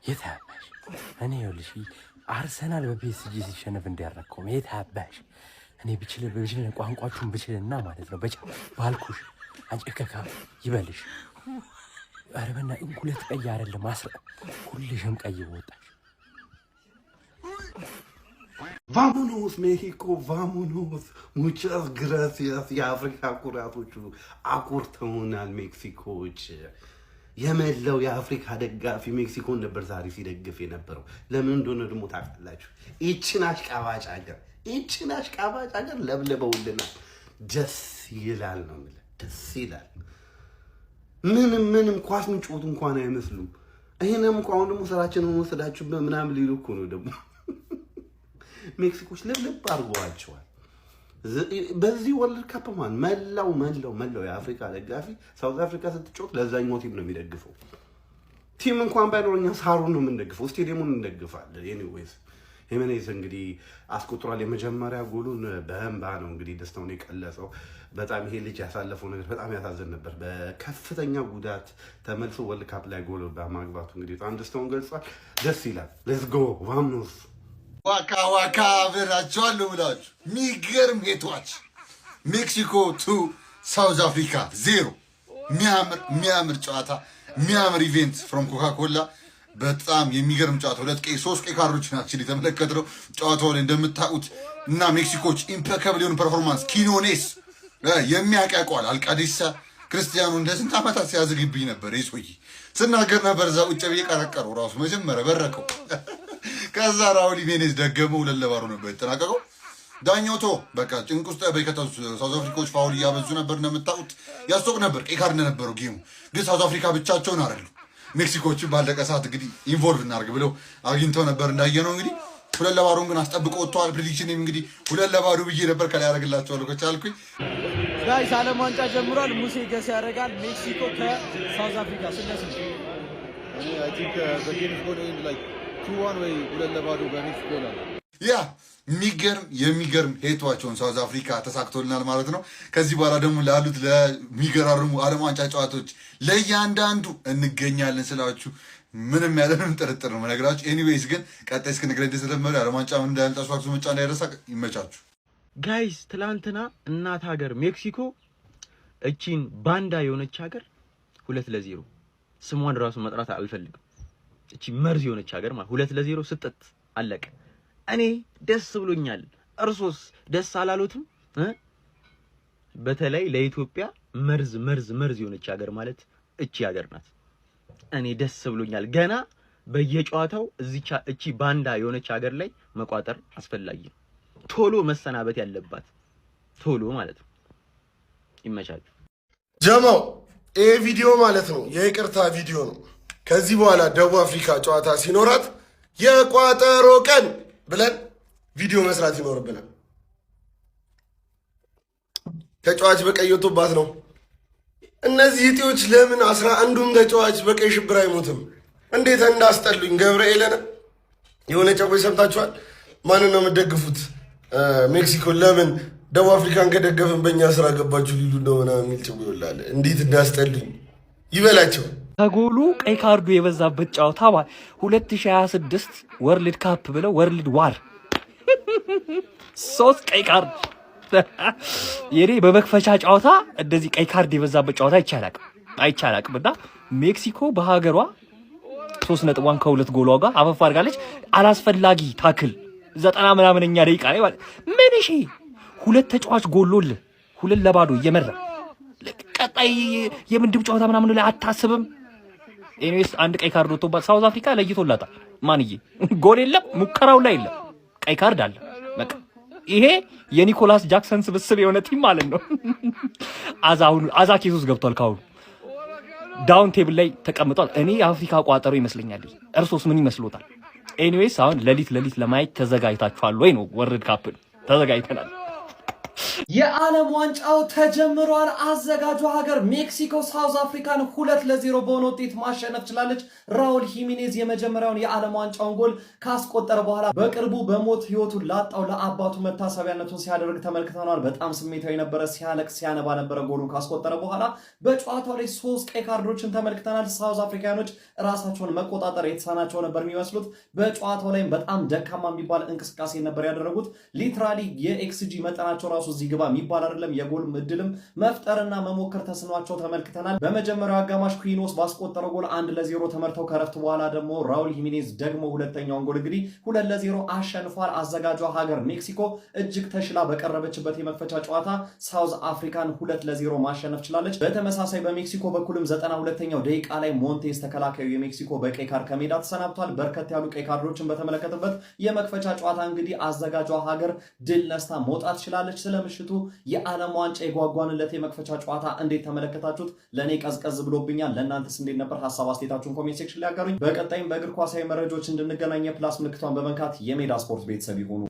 የታባሽ እኔ ይኸውልሽ አርሰናል በፒኤስጂ ሲሸነፍ እንዲያረከው የታባሽ እኔ ብችል ቋንቋችሁን ብችልና ማለት ነው ባልኩሽ አንጨከካ ይበልሽ አረበና ሁለት ቀይ አይደለም ሁልሽም ቀይ ወጣሽ Vámonos México, vámonos. Muchas gracias. የአፍሪካ ኩራቶቹ አኩርተውናል ሜክሲኮች። የመላው የአፍሪካ ደጋፊ ሜክሲኮን ነበር ዛሬ ሲደግፍ የነበረው። ለምን እንደሆነ ደግሞ ታውቃላችሁ? ይቺን አሽቃባጭ ሀገር ለብለበውልናል። ደስ ይላል ነው የምልህ። ደስ ይላል። ምንም ኳስ ምንጮት እንኳን አይመስሉም። ይሄንም እንኳን ደግሞ ስራችንን ወሰዳችሁ ምናምን ሊሉ እኮ ነው ደግሞ ሜክሲኮች ልብ አድርገዋቸዋል። በዚህ ወርልድ ካፕ ማን መላው የአፍሪካ ደጋፊ ሳውዝ አፍሪካ ስትጮት ለዛኛው ቲም ነው የሚደግፈው። ቲም እንኳን ባይኖርኛ ሳሩን ነው የምንደግፈው፣ ስቴዲየሙን እንደግፋለን። ኤኒዌይስ ሄሜኔዝ እንግዲህ አስቆጥሯል። የመጀመሪያ ጎሉን በእንባ ነው እንግዲህ ደስታውን የቀለጸው። በጣም ይሄ ልጅ ያሳለፈው ነገር በጣም ያሳዝን ነበር። በከፍተኛ ጉዳት ተመልሶ ወርልድ ካፕ ላይ ጎል በማግባቱ እንግዲህ በጣም ደስታውን ገልጿል። ደስ ይላል። ሌትስ ጎ ዋምኖስ ዋካ ብላችኋለሁ ብላችሁ የሚገርም ሄቷች ሜክሲኮ 2 ሳውዝ አፍሪካ 0 የሚያምር ጨዋታ የሚያምር ኢቬንት ፍሮም ኮካኮላ በጣም የሚገርም ጨዋታ 2 ቀይ 3 ቀይ ካርዶች ናቸው የተመለከትነው ጨዋታው ላይ እንደምታውቁት እና ሜክሲኮች ኢምፔካብል የሆነ ፐርፎርማንስ ኪኖኔስ የሚያቀቋል አልቃዲሳ ክርስቲያኑ እንደ ስንት ዓመታት ሲያዝግብኝ ነበር ይሶይ ስናገር ነበር እዛ ውጭ ብዬ ቀረቀረው ራሱ መጀመሪያ በረከው ከዛ ራውል ሜኔዝ ደገመው ለለባሩ ነበር የተጠናቀቀው። ዳኞቶ በቃ ጭንቅ ውስጥ በከታው ሳውዝ አፍሪካዎች ፋውል እያበዙ ነበር እንደምታውቁት ያስቶቅ ነበር ቀይ ካርድ ነበረው ጌሙ ግን ሳውዝ አፍሪካ ብቻቸውን አይደሉ ሜክሲኮች ባለቀ ሰዓት እንግዲህ ኢንቮልቭ እናርግ ብለው አግኝተው ነበር እንዳየነው እንግዲህ 2-0 ግን አስጠብቆ ወጥቷል። ፕሬዲክሽን እንግዲህ 2-0 ብዬ ነበር ከላይ ያደርግላቸዋለሁ ከቻልኩኝ። ጋይስ ዓለም ዋንጫ ጀምሯል። ሙሴ ገስ ያደርጋል ሜክሲኮ ከሳውዝ አፍሪካ ስለዚህ I think the game is going to end like 2-1 ወይ 2-0 በሜክሲኮ ነው። ያ የሚገርም ሄቷቸውን ሳውዝ አፍሪካ ተሳክቶልናል ማለት ነው። ከዚህ በኋላ ደግሞ ላሉት ለሚገራርሙ ዓለም ዋንጫ ጨዋታዎች ለእያንዳንዱ እንገኛለን ስላችሁ ምንም ያለንም ጥርጥር ነው መነግራችሁ። ኤኒዌይስ ግን ቀጣይ እስክንገናኝ ተሰለመረ ዓለም ዋንጫ ምን እንዳያልጣችሁ አክሱ መጫ እንዳይረሳ ይመቻችሁ። ጋይስ ትላንትና እናት ሀገር ሜክሲኮ እቺን ባንዳ የሆነች ሀገር 2-0 ስሟን ራሱ መጥራት አልፈልግም። እቺ መርዝ የሆነች ሀገር ማለት 2-0 ስጥት አለቀ። እኔ ደስ ብሎኛል። እርሶስ ደስ አላሉትም? በተለይ ለኢትዮጵያ መርዝ የሆነች ሀገር ማለት እቺ ሀገር ናት። እኔ ደስ ብሎኛል። ገና በየጨዋታው እቺ ባንዳ የሆነች ሀገር ላይ መቋጠር አስፈላጊ ነው። ቶሎ መሰናበት ያለባት ቶሎ ማለት ነው። ይመቻችሁ ጀማው። ይሄ ቪዲዮ ማለት ነው የይቅርታ ቪዲዮ ነው። ከዚህ በኋላ ደቡብ አፍሪካ ጨዋታ ሲኖራት የቋጠሮ ቀን ብለን ቪዲዮ መስራት ይኖርብናል። ተጫዋች በቀይ ወጥቶባት ነው። እነዚህ እጢዎች ለምን 11ዱም ተጫዋች በቀይ ሽብር አይሞትም? እንዴት እንዳስጠሉኝ ገብርኤልን የሆነ ጨዋታ ሰምታችኋል። ማንን ነው የምትደግፉት? ሜክሲኮ ለምን ደቡብ አፍሪካን ከደገፍን በእኛ ስራ ገባችሁ ሊሉ እንደሆነ የሚል ጭው ይላል። እንዴት እንዳስጠሉኝ ይበላቸው። ከጎሉ ቀይ ካርዱ የበዛበት ጨዋታ 2026 ወርልድ ካፕ ብለው ወርልድ ዋር 3 ቀይ ካርድ የኔ በመክፈቻ ጨዋታ እንደዚህ ቀይ ካርድ የበዛበት ጨዋታ አይቻላቅም እና ሜክሲኮ በሀገሯ 3.1 ከ2 ጎሏ ጋር አፈፍ አድርጋለች። አላስፈላጊ ታክል 90 ምናምንኛ ደቂቃ ላይ ማለት ምን እሺ 2 ተጫዋች ጎሎል 2-0 እየመራ ቀጣይ የምንድብ ጨዋታ ምናምን ላይ አታስብም? ኤኒዌይስ አንድ ቀይ ካርድ ወጥቶባት ሳውዝ አፍሪካ ለይቶላታል። ማንዬ ጎል የለም ሙከራው ላይ የለም ቀይ ካርድ አለ። በቃ ይሄ የኒኮላስ ጃክሰን ስብስብ የሆነ ቲም ማለት ነው። አዛ ኬሱስ ገብቷል። ካሁን ዳውን ቴብል ላይ ተቀምጧል። እኔ የአፍሪካ ቋጠሮ ይመስለኛል። እርሶስ ምን ይመስሎታል? ኤኒዌይስ አሁን ለሊት ለማየት ተዘጋጅታችኋል ወይ ነው? ወርልድ ካፕ ተዘጋጅተናል። የዓለም ዋንጫው ተጀምሯል። አዘጋጁ ሀገር ሜክሲኮ ሳውዝ አፍሪካን 2-0 በሆነ ውጤት ማሸነፍ ችላለች። ራውል ሂሚኔዝ የመጀመሪያውን የዓለም ዋንጫውን ጎል ካስቆጠረ በኋላ በቅርቡ በሞት ህይወቱን ላጣው ለአባቱ መታሰቢያነቱን ሲያደርግ ተመልክተናል። በጣም ስሜታዊ ነበረ፣ ሲያለቅስ ሲያነባ ነበረ። ጎሉን ካስቆጠረ በኋላ በጨዋታው ላይ 3 ቀይ ካርዶችን ተመልክተናል። ሳውዝ አፍሪካኖች ራሳቸውን መቆጣጠር የተሳናቸው ነበር የሚመስሉት። በጨዋታው ላይም በጣም ደካማ የሚባል እንቅስቃሴ ነበር ያደረጉት። ሊትራሊ የኤክስጂ መጠናቸው ራሱ እዚህ ግባ የሚባል አይደለም። የጎል እድልም መፍጠርና መሞከር ተስኗቸው ተመልክተናል። በመጀመሪያው አጋማሽ ኩዊኖስ ባስቆጠረው ጎል 1-0 ተመርተው ከረፍት በኋላ ደግሞ ራውል ሂሚኔዝ ደግሞ ሁለተኛውን ጎል እንግዲህ 2-0 አሸንፏል። አዘጋጇ ሀገር ሜክሲኮ እጅግ ተሽላ በቀረበችበት የመክፈቻ ጨዋታ ሳውዝ አፍሪካን 2-0 ማሸነፍ ችላለች። በተመሳሳይ በሜክሲኮ በኩልም 92ኛው ደቂቃ ላይ ሞንቴስ ተከላካዩ የሜክሲኮ በቀይ ካርድ ከሜዳ ተሰናብቷል። በርከት ያሉ ቀይ ካርዶችን በተመለከተበት የመክፈቻ ጨዋታ እንግዲህ አዘጋጇ ሀገር ድል ነስታ መውጣት ችላለች። ስለምሽቱ የዓለም ዋንጫ የጓጓንለት የመክፈቻ ጨዋታ እንዴት ተመለከታችሁት? ለእኔ ቀዝቀዝ ብሎብኛል። ለእናንተስ እንዴት ነበር? ሀሳብ አስተያየታችሁን ኮሜንት ሴክሽን ላይ አጋሩኝ። በቀጣይም በእግር ኳሳዊ መረጃዎች እንድንገናኝ የፕላስ ምልክቷን በመንካት የሜዳ ስፖርት ቤተሰብ ይሁኑ።